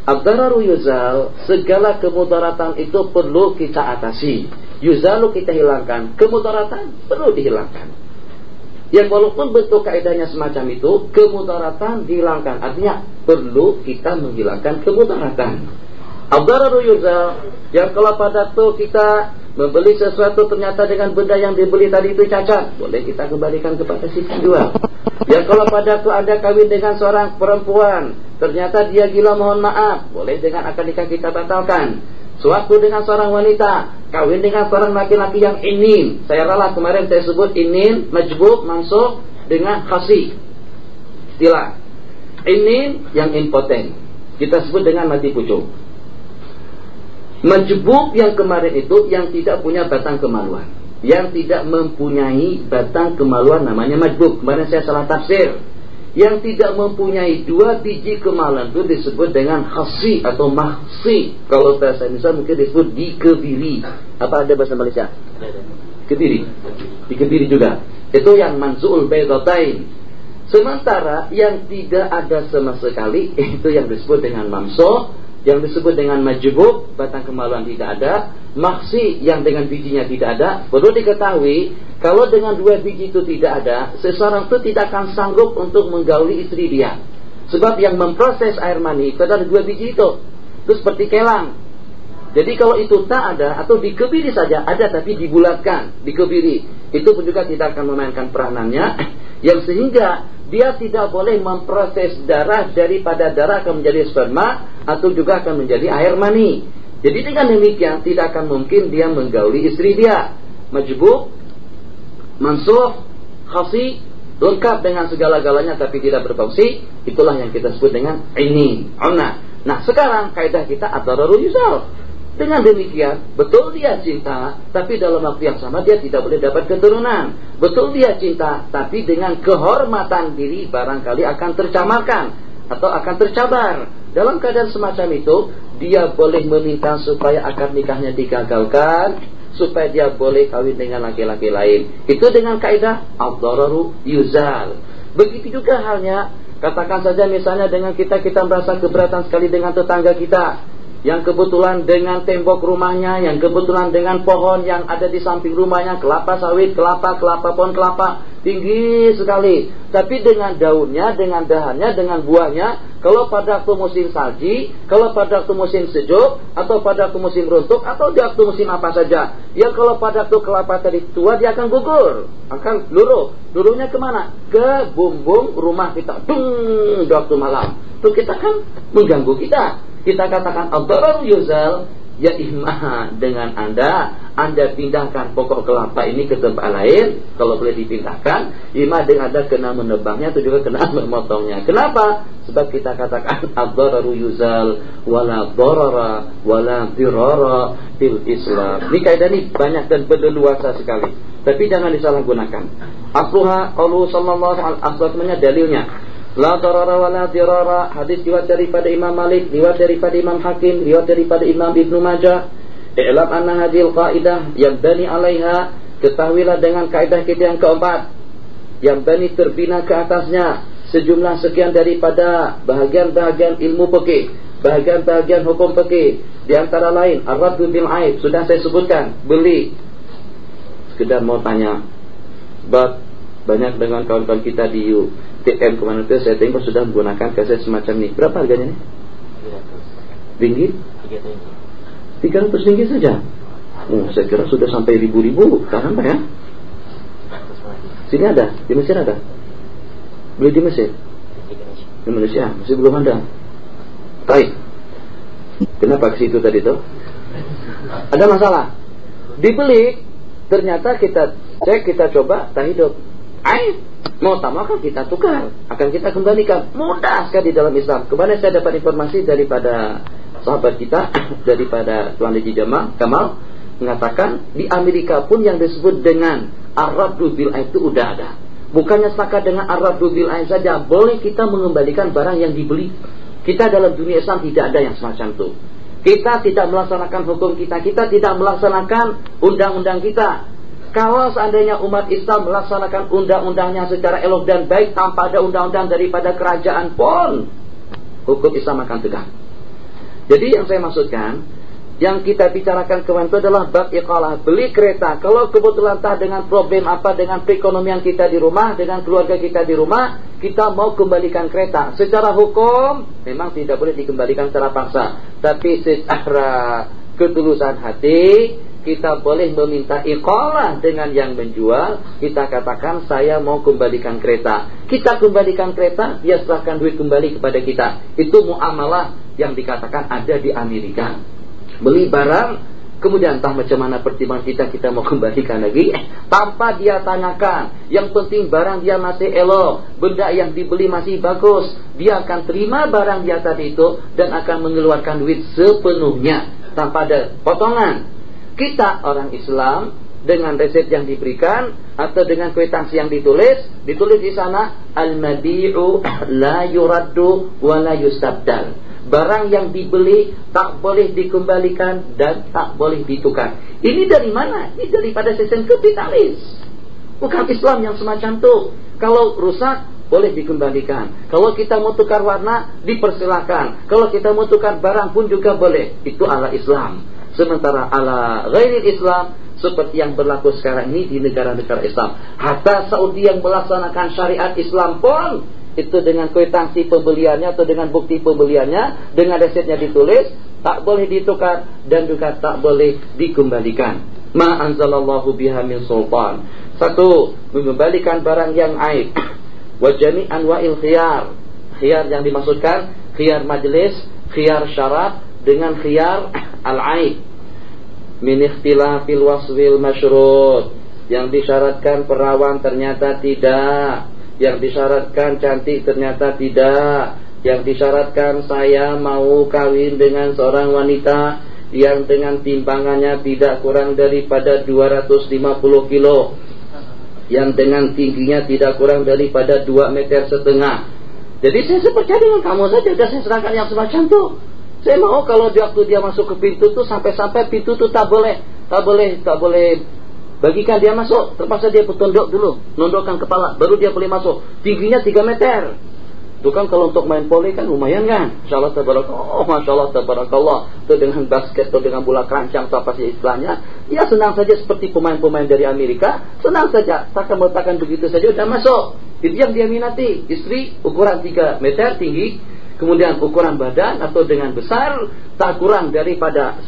Ad-dararu yuzal, segala kemudaratan itu perlu kita atasi. Yuzalu kita hilangkan, kemudaratan perlu dihilangkan. Yang walaupun bentuk kaidahnya semacam itu, kemudaratan dihilangkan, artinya perlu kita menghilangkan kemudaratan. Ad-dararu yuzal, yang kalau pada tuh kita membeli sesuatu ternyata dengan benda yang dibeli tadi itu cacat, boleh kita kembalikan kepada si penjual. Yang kalau pada tuh ada kawin dengan seorang perempuan, ternyata dia gila, mohon maaf, boleh dengan akad nikah kita batalkan. Suatu dengan seorang wanita, kawin dengan seorang laki-laki yang inin, saya ralat kemarin saya sebut inin, majbub, mansukh dengan khasi. Istilah inin yang impoten, kita sebut dengan mati pucuk. Majbub yang kemarin itu yang tidak punya batang kemaluan, yang tidak mempunyai batang kemaluan namanya majbub. Kemarin saya salah tafsir. Yang tidak mempunyai 2 biji kemaluan itu disebut dengan khasi atau mahsi. Kalau bahasa Indonesia mungkin disebut dikebiri. Apa ada bahasa Malaysia? Kebiri. Dikebiri juga. Itu yang mansu'ul baydatain. Sementara yang tidak ada sama sekali itu yang disebut dengan mamsuh, yang disebut dengan majbub, batang kemaluan tidak ada, maksi yang dengan bijinya tidak ada. Perlu diketahui, kalau dengan 2 biji itu tidak ada, seseorang itu tidak akan sanggup untuk menggauli istri dia. Sebab yang memproses air mani itu adalah 2 biji itu. Itu seperti kelang. Jadi kalau itu tak ada atau dikebiri saja, ada tapi dibulatkan, dikebiri, itu pun juga tidak akan memainkan peranannya, yang sehingga dia tidak boleh memproses darah, daripada darah akan menjadi sperma atau juga akan menjadi air mani. Jadi dengan demikian tidak akan mungkin dia menggauli istri dia. Majbub, mansukh, khasi, lengkap dengan segala-galanya tapi tidak berfungsi, itulah yang kita sebut dengan ini, unna. Nah sekarang kaidah kita ad-dararu yuzal. Dengan demikian, betul dia cinta, tapi dalam waktu yang sama dia tidak boleh dapat keturunan. Betul dia cinta, tapi dengan kehormatan diri barangkali akan tercamarkan atau akan tercabar. Dalam keadaan semacam itu, dia boleh meminta supaya akad nikahnya digagalkan, supaya dia boleh kawin dengan laki-laki lain. Itu dengan kaidah ad-dararu yuzal. Begitu juga halnya, katakan saja misalnya dengan kita merasa keberatan sekali dengan tetangga kita, yang kebetulan dengan tembok rumahnya, yang kebetulan dengan pohon yang ada di samping rumahnya, kelapa sawit, kelapa, pohon kelapa, tinggi sekali. Tapi dengan daunnya, dengan dahannya, dengan buahnya, kalau pada waktu musim salji, kalau pada waktu musim sejuk, atau pada waktu musim runtuh, atau di waktu musim apa saja, yang kalau pada waktu kelapa tadi tua, dia akan gugur, akan luruh. Luruhnya kemana? Ke bumbung rumah kita. Dung, di waktu malam. Itu kita kan mengganggu kita. Kita katakan ad-dararu yuzal, ya imma dengan Anda pindahkan pokok kelapa ini ke tempat lain, kalau boleh dipindahkan, imma dengan Anda kena menebangnya atau juga kena memotongnya. Kenapa? Sebab kita katakan ad-dararu yuzal wala darara wala dirara fil Islam. Ini kaidah ini banyak dan berleluasa sekali, tapi jangan disalahgunakan. Asluha qaulu sallallahu alaihi wasallam, dalilnya la darara wa la dirara, hadis riwayat daripada Imam Malik, riwayat daripada Imam Hakim, riwayat daripada Imam Ibnu Majah. I'lam anna hadhil qaidah yabni 'alaiha, ketahuilah dengan kaidah kita yang keempat, yang bani terbina ke atasnya sejumlah sekian daripada bahagian-bahagian ilmu fikih, bahagian-bahagian hukum fikih, di antara lain ar-raddu bil aib, sudah saya sebutkan, beli. Sekedar mau tanya, sebab banyak dengan kawan-kawan kita di UTM kemana itu saya tengok sudah menggunakan kaset semacam ini. Berapa harganya nih? Ringgit? 300 ringgit saja. Saya kira sudah sampai ribu-ribu. Tahan Pak ya? Sini ada? Di Mesir ada? Beli di Mesir? Di Malaysia? Masih belum ada. Baik. Kenapa ke situ tadi tuh? Ada masalah. Dibeli, ternyata kita cek, kita coba, tak hidup. Mau tamakkan kita tukar, akan kita kembalikan. Mudah sekali dalam Islam. Kemarin saya dapat informasi daripada sahabat kita, daripada Tuan Haji Kamal, mengatakan di Amerika pun yang disebut dengan ar-raddu bil aib itu udah ada. Bukannya setakat dengan ar-raddu bil aib saja, boleh kita mengembalikan barang yang dibeli. Kita dalam dunia Islam tidak ada yang semacam itu. Kita tidak melaksanakan hukum kita tidak melaksanakan undang-undang kita. Kalau seandainya umat Islam melaksanakan undang-undangnya secara elok dan baik tanpa ada undang-undang daripada kerajaan pun, hukum Islam akan tegak. Jadi yang saya maksudkan, yang kita bicarakan kemarin itu adalah bab iqalah, beli kereta. Kalau kebetulan tak dengan problem apa dengan perekonomian kita di rumah, dengan keluarga kita di rumah, kita mau kembalikan kereta. Secara hukum memang tidak boleh dikembalikan secara paksa, tapi secara ketulusan hati kita boleh meminta iqalah dengan yang menjual. Kita katakan saya mau kembalikan kereta. Kita kembalikan kereta, dia serahkan duit kembali kepada kita. Itu muamalah yang dikatakan ada di Amerika. Beli barang, kemudian entah macam mana pertimbangan kita mau kembalikan lagi tanpa dia tanyakan. Yang penting barang dia masih elok, benda yang dibeli masih bagus, dia akan terima barang dia tadi itu dan akan mengeluarkan duit sepenuhnya tanpa ada potongan. Kita orang Islam dengan resep yang diberikan atau dengan kwitansi yang ditulis di sana al-mabi'u la yuraddu wa la yustabdal. Barang yang dibeli tak boleh dikembalikan dan tak boleh ditukar. Ini dari mana? Ini daripada sistem kapitalis. Bukan Islam yang semacam itu. Kalau rusak boleh dikembalikan. Kalau kita mau tukar warna dipersilakan. Kalau kita mau tukar barang pun juga boleh. Itu ala Islam. Sementara ala ghairil Islam, seperti yang berlaku sekarang ini di negara-negara Islam, hatta Saudi yang melaksanakan syariat Islam pun itu dengan kwitansi pembeliannya atau dengan bukti pembeliannya, dengan resepnya ditulis, tak boleh ditukar dan juga tak boleh dikembalikan. Ma anzalallahu biha min sultan. Satu, mengembalikan barang yang aib. Wa jami' anwa'il khiyar. Khiyar yang dimaksudkan khiyar majlis, khiyar syarat dengan khiyar al-aib. Min ikhtilafil waswil masyrut. Yang disyaratkan perawan ternyata tidak, yang disyaratkan cantik ternyata tidak, yang disyaratkan saya mau kawin dengan seorang wanita yang dengan timbangannya tidak kurang daripada 250 kilo, yang dengan tingginya tidak kurang daripada 2,5 meter. Jadi saya percaya dengan kamu saja, dan saya serahkan yang semacam itu. Saya mau kalau di waktu dia masuk ke pintu tuh sampai pintu tuh tak boleh bagikan dia masuk. Terpaksa dia bertunduk dulu, nundukkan kepala, baru dia boleh masuk. Tingginya 3 meter. Itu kan kalau untuk main voli kan lumayan kan. Insyaallah tabarakallah. Oh, masyaallah tabarakallah. Itu dengan basket atau dengan bola keranjang atau apa sih istilahnya. Ya senang saja seperti pemain-pemain dari Amerika. Senang saja. Takkan begitu saja udah masuk. Itu yang dia minati. Istri ukuran 3 meter tinggi. Kemudian ukuran badan atau dengan besar tak kurang daripada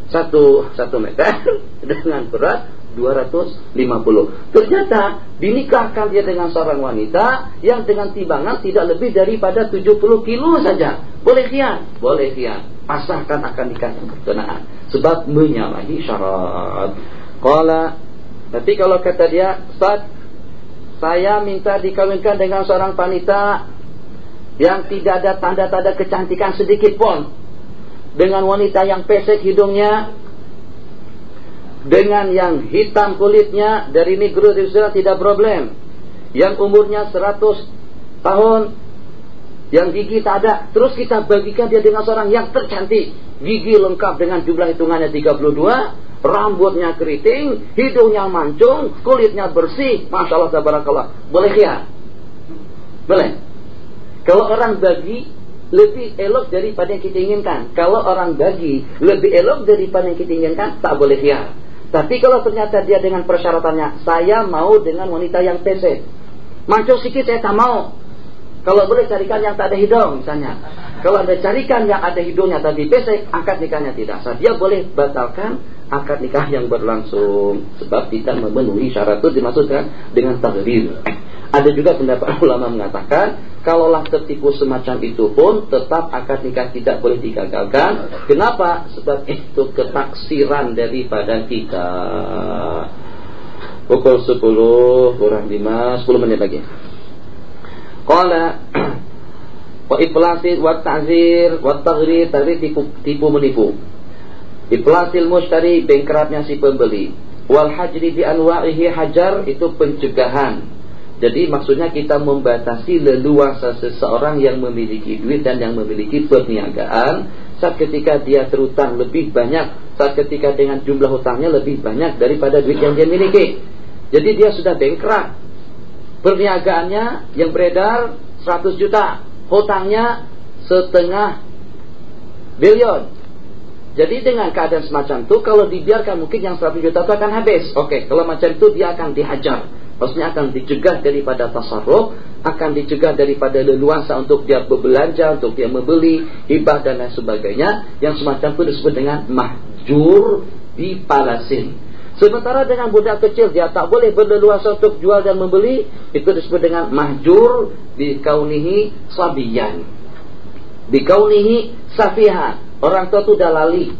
1 meter dengan berat 250. Ternyata dinikahkan dia dengan seorang wanita yang dengan timbangan tidak lebih daripada 70 kilo saja. Boleh khian? Boleh khian. Pasahkan akan nikah yang berkenaan sebab menyalahi syarat. Nanti kalau kata dia, Ustaz, saya minta dikawinkan dengan seorang wanita yang tidak ada tanda-tanda kecantikan sedikit pun, dengan wanita yang pesek hidungnya, dengan yang hitam kulitnya, dari negro tidak problem, yang umurnya 100 tahun, yang gigi tak ada, terus kita bagikan dia dengan seorang yang tercantik, gigi lengkap dengan jumlah hitungannya 32, rambutnya keriting, hidungnya mancung, kulitnya bersih, masya Allah tabarakallah. Boleh ya? Boleh. Kalau orang bagi lebih elok daripada yang kita inginkan, kalau orang bagi lebih elok daripada yang kita inginkan, tak boleh khiar. Tapi kalau ternyata dia dengan persyaratannya, saya mau dengan wanita yang pesek, mancung sikit saya tak mau. Kalau boleh carikan yang tak ada hidung misalnya. Kalau ada carikan yang ada hidungnya tapi pesek, akad nikahnya tidak sah. Dia boleh batalkan akad nikah yang berlangsung sebab tidak memenuhi syarat itu dimaksudkan dengan taghrir. Ada juga pendapat ulama mengatakan, kalaulah tertipu semacam itu pun tetap akad nikah tidak boleh digagalkan. Kenapa? Sebab itu ketaksiran daripada kita. Pukul 10 kurang 5, 10 menit lagi. Qala wa iflasil wa ta'zir wa taghrir, tadi tipu menipu. Iflasil mushtari, bengkratnya si pembeli. Wal hajri bi anwa'ihi, hajar itu pencegahan. Jadi maksudnya kita membatasi leluasa seseorang yang memiliki duit dan yang memiliki perniagaan saat ketika dia terutang lebih banyak, saat ketika dengan jumlah hutangnya lebih banyak daripada duit yang dia miliki. Jadi dia sudah bankrupt. Perniagaannya yang beredar 100 juta, hutangnya setengah billion. Jadi dengan keadaan semacam itu, kalau dibiarkan mungkin yang 100 juta itu akan habis. Oke, kalau macam itu dia akan dihajar. Maksudnya akan dicegah daripada tasarruf, akan dicegah daripada leluasa untuk dia berbelanja, untuk dia membeli, hibah dan lain sebagainya. Yang semacam itu disebut dengan mahjur dipalasin. Sementara dengan budak kecil dia tak boleh berleluasa untuk jual dan membeli, itu disebut dengan mahjur dikaunihi sabiyan, dikaunihi safihan. Orang tua tu dah lali,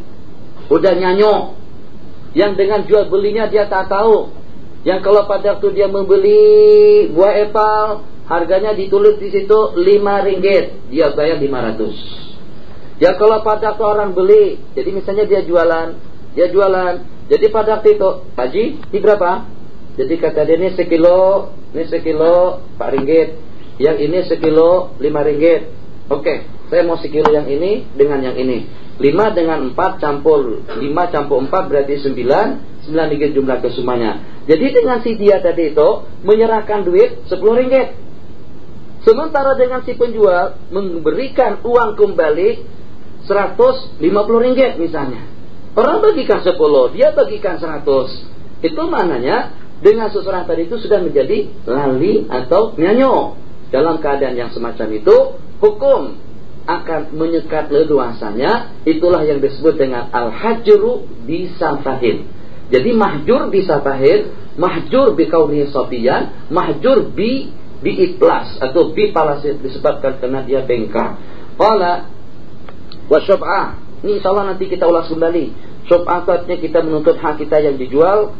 udah nyanyok, yang dengan jual belinya dia tak tahu. Yang kalau pada waktu dia membeli buah apel, harganya ditulis di situ 5 ringgit, dia bayar 500. Ya kalau pada waktu orang beli, jadi misalnya dia jualan, jadi pada waktu itu, Haji, ini berapa? Jadi kata dia, ini sekilo 4 ringgit, yang ini sekilo 5 ringgit. Oke, saya mau sekilo yang ini dengan yang ini. 5 dengan 4 campur 5 campur 4 berarti 9 ringgit jumlah kesumanya. Jadi dengan si dia tadi itu menyerahkan duit 10 ringgit. Sementara dengan si penjual memberikan uang kembali 150 ringgit misalnya. Orang bagikan 10, dia bagikan 100. Itu maknanya dengan seseorang tadi itu sudah menjadi lali atau nyanyo. Dalam keadaan yang semacam itu, hukum akan menyekat leluasanya. Itulah yang disebut dengan al-hajru bisafahin. Jadi mahjur bisafahin, mahjur bikauni sofiyan, mahjur biitlas atau bipalasin, disebabkan karena dia bengkak. Qala wa syub'ah. Ini insyaAllah nanti kita ulas kembali. Syub'ah artinya kita menuntut hak kita yang dijual,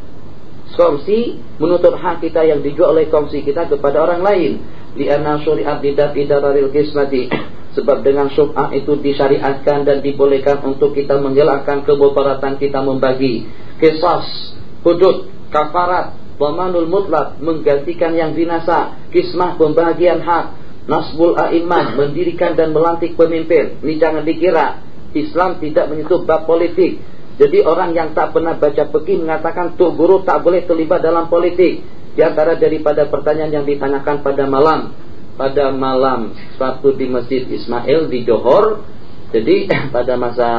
kongsi menuntut hak kita yang dijual oleh kongsi kita kepada orang lain. Li'anna syuri'at bidafi dararil qismati. Sebab dengan syub'ah itu disyariatkan dan dibolehkan untuk kita menghilangkan kemudaratan kita membagi. Qisas, hudud, kafarat, dhamanul mutlak, menggantikan yang binasa, kismah, pembagian hak, nasbul a'immah, mendirikan dan melantik pemimpin. Ini jangan dikira Islam tidak menyentuh bab politik. Jadi orang yang tak pernah baca fikih mengatakan tuh guru tak boleh terlibat dalam politik. Di antara daripada pertanyaan yang ditanyakan pada malam suatu di Masjid Ismail di Johor. Jadi pada masa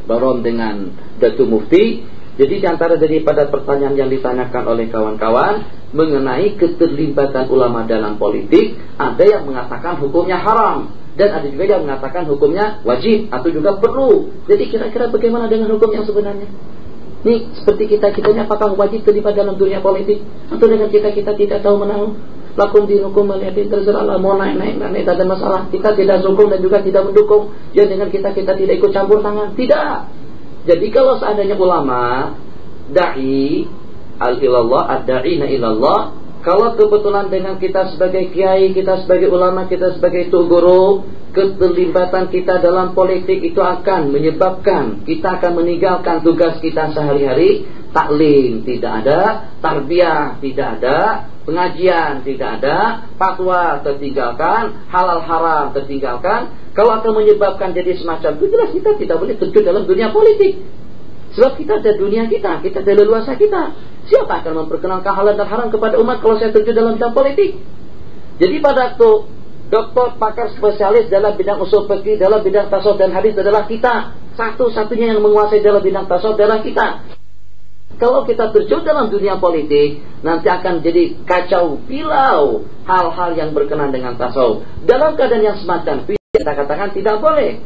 Barom dengan Datu Mufti. Jadi di antara daripada pertanyaan yang ditanyakan oleh kawan-kawan mengenai keterlibatan ulama dalam politik, ada yang mengatakan hukumnya haram. Dan ada juga yang mengatakan hukumnya wajib atau juga perlu. Jadi kira-kira bagaimana dengan hukum yang sebenarnya? Ini seperti kita-kitanya apakah wajib terlibat dalam dunia politik? Atau dengan kita-kita tidak tahu menahu? Lakum dinukum waliyadin, terserahlah, mau naik tak ada masalah. Kita tidak sokong dan juga tidak mendukung. Ya dengan kita-kita tidak ikut campur tangan. Tidak. Jadi kalau seandainya ulama, da'i al-ilallah, ad-da'ina ilallah, kalau kebetulan dengan kita sebagai kiai, kita sebagai ulama, kita sebagai tuh guru, keterlibatan kita dalam politik itu akan menyebabkan kita akan meninggalkan tugas kita sehari-hari. Taklim tidak ada, tarbiyah tidak ada, pengajian tidak ada, fatwa tertinggalkan, halal haram tertinggalkan. Kalau akan menyebabkan jadi semacam itu, jelas kita tidak boleh terjun dalam dunia politik. Sebab kita ada dunia kita ada leluasa kita. Siapa akan memperkenalkan halal dan haram kepada umat kalau saya terjun dalam bidang politik? Jadi pada waktu doktor pakar spesialis dalam bidang usul fikih, dalam bidang tasawuf dan hadis adalah kita. Satu-satunya yang menguasai dalam bidang tasawuf adalah kita. Kalau kita terjun dalam dunia politik, nanti akan jadi kacau bilau hal-hal yang berkenaan dengan tasawuf. Dalam keadaan yang semacam itu kita katakan tidak boleh.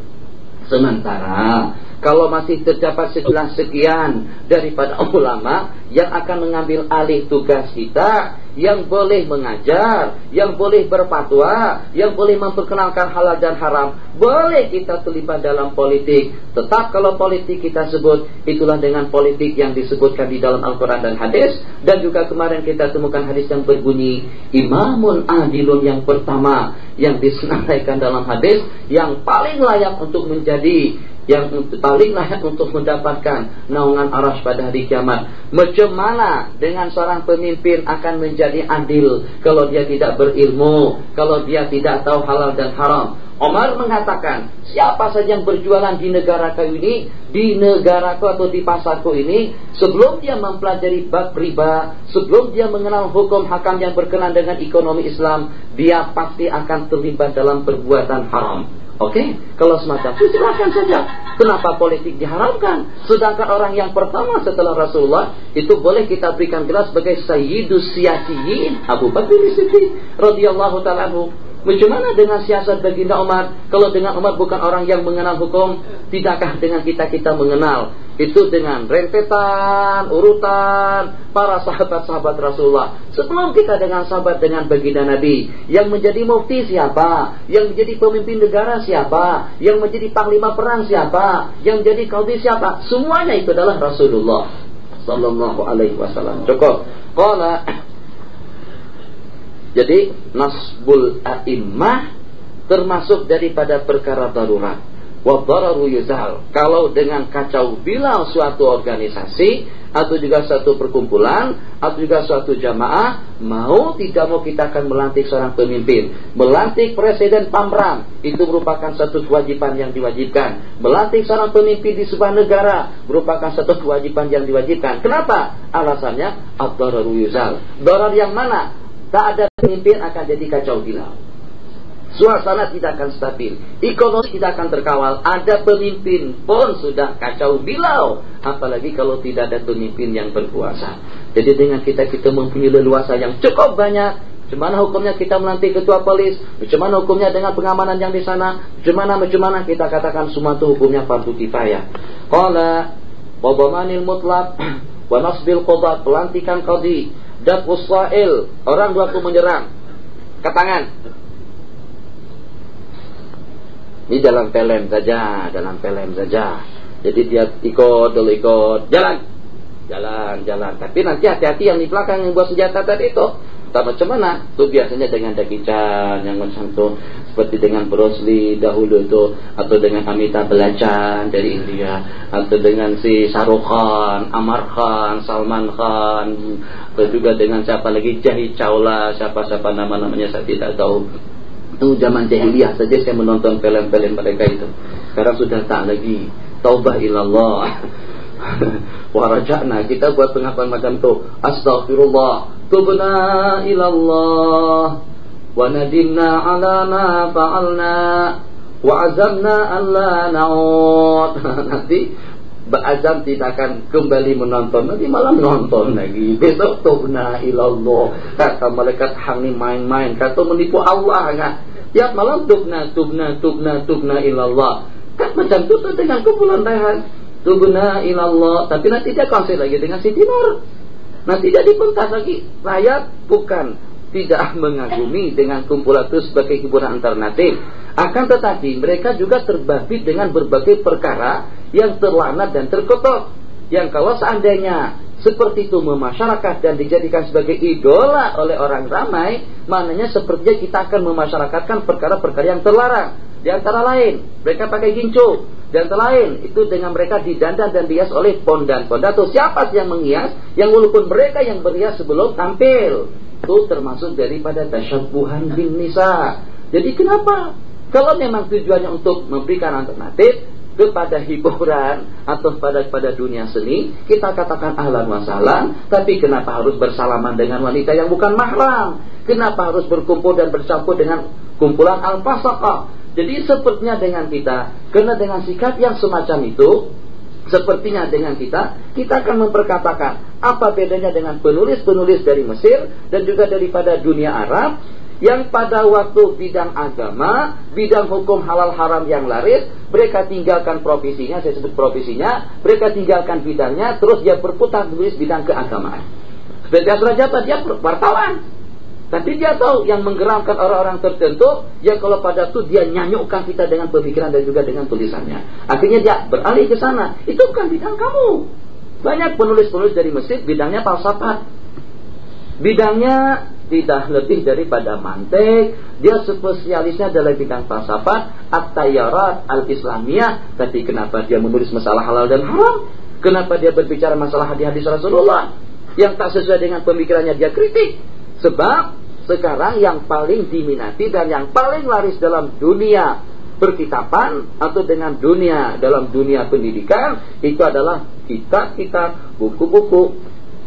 Sementara kalau masih terdapat sejumlah sekian daripada ulama yang akan mengambil alih tugas kita, yang boleh mengajar, yang boleh berfatwa, yang boleh memperkenalkan halal dan haram, boleh kita terlibat dalam politik. Tetap kalau politik kita sebut, itulah dengan politik yang disebutkan di dalam Al-Quran dan hadis. Dan juga kemarin kita temukan hadis yang berbunyi Imamun Adilun yang pertama, yang disenaraikan dalam hadis, yang paling layak untuk menjadi, yang paling layak untuk mendapatkan naungan arasy pada hari kiamat. Macam mana dengan seorang pemimpin akan menjadi adil kalau dia tidak berilmu, kalau dia tidak tahu halal dan haram? Umar mengatakan, siapa saja yang berjualan di negaraku ini, di negaraku atau di pasarku ini, sebelum dia mempelajari bab riba, sebelum dia mengenal hukum hakam yang berkenaan dengan ekonomi Islam, dia pasti akan terlibat dalam perbuatan haram. Oke, kalau semacam itu silakan saja. Kenapa politik diharamkan? Sedangkan orang yang pertama setelah Rasulullah itu boleh kita berikan gelar sebagai Sayyidus Siyasiyin, Abu Bakar As-Siddiq radhiyallahu ta'ala anhu. Bagaimana dengan siasat baginda Umar? Kalau dengan Umar bukan orang yang mengenal hukum, tidakkah dengan kita mengenal itu dengan rentetan, urutan para sahabat-sahabat Rasulullah. Sebelum kita dengan sahabat dengan baginda Nabi, yang menjadi mufti siapa? Yang menjadi pemimpin negara siapa? Yang menjadi panglima perang siapa? Yang menjadi qadhi siapa? Semuanya itu adalah Rasulullah sallallahu alaihi wasallam. Cukup. Qala, jadi nasbul a'immah termasuk daripada perkara darurat. Wa dararu yuzal. Kalau dengan kacau bilau suatu organisasi atau juga suatu perkumpulan atau juga suatu jamaah, mau tidak mau kita akan melantik seorang pemimpin. Melantik presiden pamrang itu merupakan satu kewajiban yang diwajibkan. Melantik seorang pemimpin di sebuah negara merupakan satu kewajiban yang diwajibkan. Kenapa? Alasannya ad-dararu yuzal. Darar yang mana? Tak ada pemimpin akan jadi kacau bilau. Suasana tidak akan stabil. Ekonomi tidak akan terkawal. Ada pemimpin pun sudah kacau bilau. Apalagi kalau tidak ada pemimpin yang berkuasa. Jadi dengan kita mempunyai leluasa yang cukup banyak. Bagaimana hukumnya kita melantik ketua polis? Bagaimana hukumnya dengan pengamanan yang di sana? Bagaimana kita katakan semua itu hukumnya fardu kifayah. Qala wa dhamanil mutlaq wa nasbil qadha, pelantikan qadhi. Dan usail, orang waktu menyerang ke tangan. Ini dalam pelem saja. Jadi dia ikut jalan. Tapi nanti hati-hati yang di belakang yang buat senjata tadi itu. Tak macam mana? Itu biasanya dengan Jackie Chan yang macam tu, seperti dengan Bruce Lee dahulu itu, atau dengan Amitabh Bachchan dari India, atau dengan si Shah Rukh Khan, Amar Khan, Salman Khan, atau juga dengan siapa lagi, Jahid Chawla, siapa nama-namanya saya tidak tahu. Itu zaman jahiliyah saja saya menonton film-film mereka itu. Sekarang sudah tak lagi. Taubah ilallah. Waraja'na, kita buat pengakuan macam tu. Astaghfirullah, tubna ilallah, wa nadimna ala ma fa'alna, wa azamna alla na'ud. Nanti berazam tidak akan kembali menonton, nanti malam nonton lagi. Besok tubna ilallah. Kata malaikat hang ni main-main, kata menipu Allah kan. Ya malam tubna ilallah. Kan macam tu dengan kumpulan rehat. Tubna ilallah, tapi nanti dia konser lagi dengan Siti Nur. Nanti dia dipentas lagi. Rakyat bukan tidak mengagumi dengan kumpulan itu sebagai hiburan alternatif. Akan tetapi mereka juga terbabit dengan berbagai perkara yang terlanat dan terkutuk. Yang kalau seandainya seperti itu memasyarakat dan dijadikan sebagai idola oleh orang ramai, maknanya sepertinya kita akan memasyarakatkan perkara-perkara yang terlarang. Di antara lain, mereka pakai gincu. Di antara lain, itu dengan mereka didandan dan dihias oleh pondan-pondan. Siapa sih yang menghias? Yang walaupun mereka yang berhias sebelum tampil. Itu termasuk daripada tasyabbuhan bin nisa. Jadi kenapa? Kalau memang tujuannya untuk memberikan alternatif kepada hiburan atau pada dunia seni, kita katakan ahlan wa sahlan. Tapi kenapa harus bersalaman dengan wanita yang bukan mahram? Kenapa harus berkumpul dan bercampur dengan kumpulan al-fasaqah? Jadi sepertinya dengan kita, karena dengan sikap yang semacam itu, sepertinya dengan kita akan memperkatakan apa bedanya dengan penulis-penulis dari Mesir dan juga daripada dunia Arab yang pada waktu bidang agama, bidang hukum halal haram yang laris, mereka tinggalkan profesinya, saya sebut profesinya, mereka tinggalkan bidangnya, terus dia berputar menulis bidang keagamaan. Seperti Raja dia wartawan. Tapi dia tahu yang menggeramkan orang-orang tertentu, yang kalau pada itu dia nyanyukkan kita dengan pemikiran dan juga dengan tulisannya. Akhirnya dia beralih ke sana. Itu bukan bidang kamu. Banyak penulis-penulis dari Mesir bidangnya falsafat. Bidangnya tidak lebih daripada mantik. Dia spesialisnya adalah bidang falsafat, at-tayarat al-islamiyah. Tapi kenapa dia menulis masalah halal dan haram? Kenapa dia berbicara masalah hadis-hadis Rasulullah yang tak sesuai dengan pemikirannya dia kritik? Sebab sekarang yang paling diminati dan yang paling laris dalam dunia perkitaban atau dengan dunia dalam dunia pendidikan itu adalah kitab-kitab, buku-buku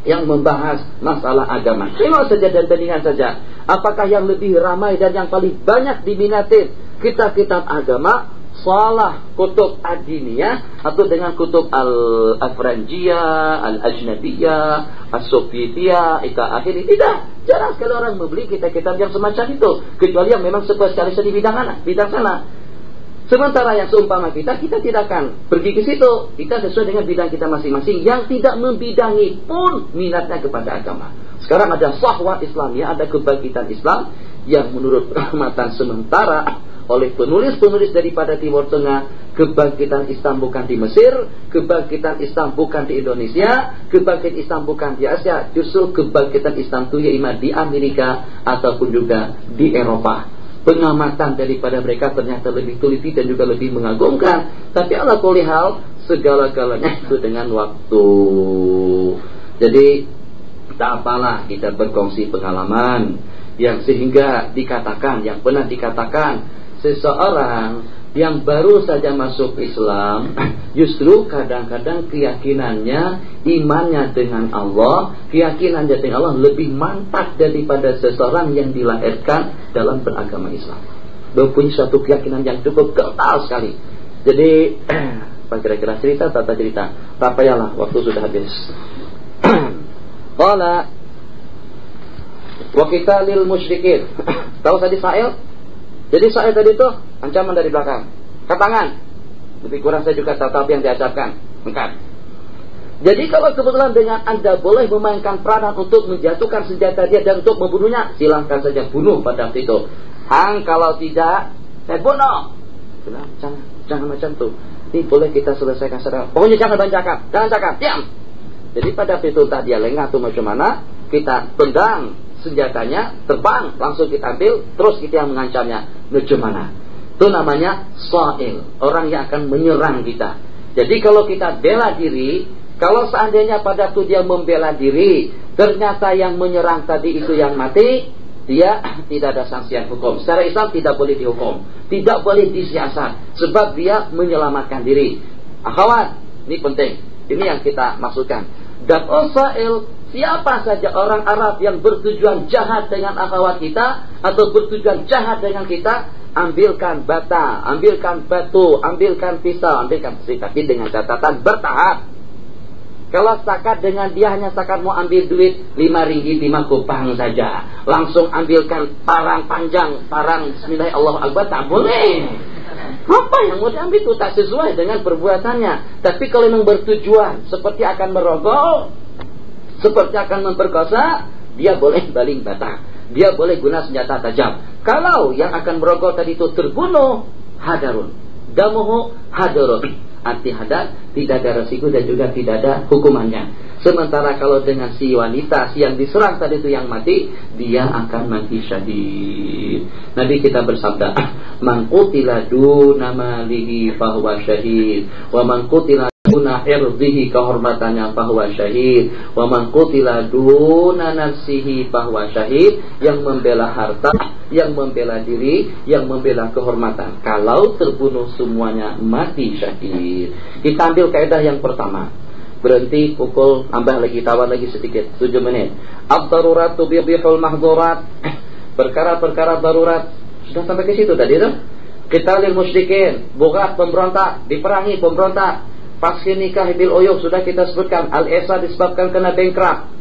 yang membahas masalah agama. Tengok saja dan bandingkan saja. Apakah yang lebih ramai dan yang paling banyak diminati kitab-kitab agama, salah kutub ad-diniyah atau dengan kutub al-Afranjiyah, al-Ajnabiyah, as-Sofietiyah, ika akhiri. Tidak, jarang sekali orang membeli kitab-kitab yang semacam itu, kecuali yang memang spesialis di bidang sana. Sementara yang seumpama kita tidak akan pergi ke situ. Kita sesuai dengan bidang kita masing-masing yang tidak membidangi pun minatnya kepada agama. Sekarang ada sahwah Islamiyah, ada kebangkitan Islam yang menurut rahmatan sementara oleh penulis-penulis daripada Timur Tengah. Kebangkitan Islam bukan di Mesir, kebangkitan Islam bukan di Indonesia, kebangkitan Islam bukan di Asia, justru kebangkitan Islam itu ya di Amerika ataupun juga di Eropa. Pengamatan daripada mereka ternyata lebih teliti dan juga lebih mengagumkan. Tapi ala kulli hal, segala-galanya itu dengan waktu. Jadi tak apalah kita berkongsi pengalaman yang sehingga dikatakan, yang pernah dikatakan, seseorang yang baru saja masuk Islam justru kadang-kadang keyakinannya, imannya dengan Allah, keyakinannya dengan Allah lebih mantap daripada seseorang yang dilahirkan dalam beragama Islam. Mempunyai suatu keyakinan yang cukup kental sekali. Jadi apa kira-kira cerita, tata cerita, tak payahlah, waktu sudah habis. Qala wa qitalil musyrikin. Tahu tadi Sa'il? Jadi Sa'il tadi itu ancaman dari belakang, katangan. Lebih kurang saya juga tahu apa yang diajarkan. Engkau. Jadi kalau kebetulan dengan Anda boleh memainkan peranan untuk menjatuhkan senjata dia dan untuk membunuhnya, silahkan saja bunuh pada waktu itu. Kalau tidak, saya bunuh. Jangan macam itu. Ini boleh kita selesaikan secara. Pokoknya jangan bancakan, jangan cakap, diam. Jadi pada waktu itu entah dia lengah atau macam mana, kita tendang senjatanya, terbang, langsung kita ambil, terus kita yang mengancamnya. Bagaimana? Itu namanya Sa'il, orang yang akan menyerang kita. Jadi kalau kita bela diri, kalau seandainya pada waktu dia membela diri, ternyata yang menyerang tadi itu yang mati, dia tidak ada sanksian hukum. Secara Islam tidak boleh dihukum, tidak boleh disiasat, sebab dia menyelamatkan diri. Akhwat, ini penting. Ini yang kita maksudkan. Dan Sa'il, siapa saja orang Arab yang bertujuan jahat dengan akhwat kita atau bertujuan jahat dengan kita, ambilkan bata, ambilkan batu, ambilkan pisau, ambilkan besi, tapi dengan catatan bertahap. Kalau setakat dengan dia hanya setakat mau ambil duit 5 ringgit 5 kupang saja, langsung ambilkan parang panjang, parang bismillah Allahu Akbar, tak boleh. Apa yang mau diambil itu tak sesuai dengan perbuatannya. Tapi kalau memang bertujuan seperti akan merogol, seperti akan memperkosa, dia boleh baling bata, dia boleh guna senjata tajam. Kalau yang akan merogol tadi itu terbunuh, hadarun, damuhu hadarun, arti hadar, tidak ada resiko dan juga tidak ada hukumannya. Sementara kalau dengan si wanita, si yang diserang tadi itu yang mati, dia akan mati syahid. Nabi kita bersabda, man qutila duna malihi fahuwa syahid, wa man qutila duna irdihi, kehormatannya fahuwa syahid, wa man qutila duna nafsihi fahuwa syahid. Yang membela harta, yang membela diri, yang membela kehormatan, kalau terbunuh semuanya mati syahid. Kita ambil kaidah yang pertama. Berhenti, pukul, tambah lagi, tawar lagi sedikit, 7 menit. Ad-darurat tubihul mahdurat. Perkara-perkara darurat. Sudah sampai ke situ tadi tuh. Qitalil musyrikin, bugat pemberontak, diperangi pemberontak. Paskin nikah bil uyub sudah kita sebutkan. Al-Esa disebabkan kena bankrupt.